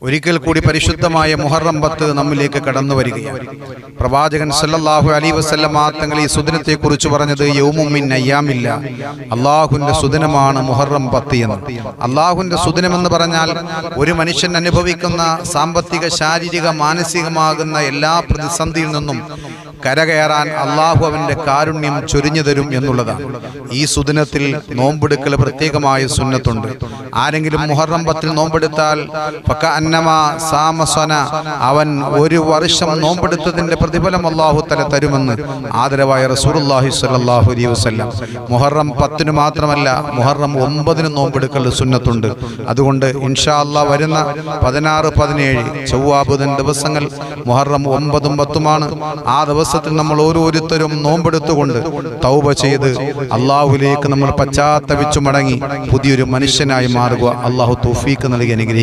ഒരിക്കൽ കൂടി പരിശുദ്ധമായ മുഹറം 10 നമ്മിലേക്ക് കടന്നു വരികയാണ്. പ്രവാചകൻ സല്ലല്ലാഹു അലൈഹി വസല്ലം തങ്ങൾ ഈ സുദിനത്തെ കുറിച്ച് പറഞ്ഞത് യൗമും മിൻ അയ്യാമില്ല, അള്ളാഹുവിന്റെ സുദിനമാണ് മുഹറം 10 എന്ന്. അള്ളാഹുവിന്റെ സുദിനം എന്ന് പറഞ്ഞാൽ ഒരു മനുഷ്യൻ അനുഭവിക്കുന്ന സാമ്പത്തിക, ശാരീരിക, മാനസികമാകുന്ന എല്ലാ പ്രതിസന്ധിയിൽ നിന്നും കരകയറാൻ അള്ളാഹു അവന്റെ കാരുണ്യം ചൊരിഞ്ഞു തരും എന്നുള്ളതാണ്. ഈ സുദിനത്തിൽ നോമ്പെടുക്കൽ പ്രത്യേകമായ സുന്നത്തുണ്ട്. ആരെങ്കിലും മുഹറം 10 നോമ്പെടുത്താൽ അവൻ ഒരു വർഷം നോമ്പെടുത്തതിന്റെ പ്രതിഫലം അള്ളാഹു തആല തരുമെന്ന് ആദരവായ റസൂലുള്ളാഹി സ്വല്ലല്ലാഹു അലൈഹി വസല്ലം. മുഹറം 10 മാത്രമല്ല, മുഹറം 9 നോമ്പെടുക്കൽ സുന്നത്തുണ്ട്. അതുകൊണ്ട് ഇൻഷാ അല്ലാഹ് വരുന്ന 16, 17 ചൊവ്വ, ബുധൻ ദിവസങ്ങൾ മുഹറം 9ഉം 10ഉമാണ്. ആ ദിവസത്തിൽ നമ്മൾ ഓരോരുത്തരും നോമ്പെടുത്തുകൊണ്ട് തൗബ ചെയ്ത് അള്ളാഹുവിലേക്ക് നമ്മൾ പശ്ചാത്തപിച്ചു മടങ്ങി പുതിയൊരു മനുഷ്യനായി മാറുക. അള്ളാഹു തൗഫീഖ് നൽകി അനുഗ്രഹിക്കട്ടെ.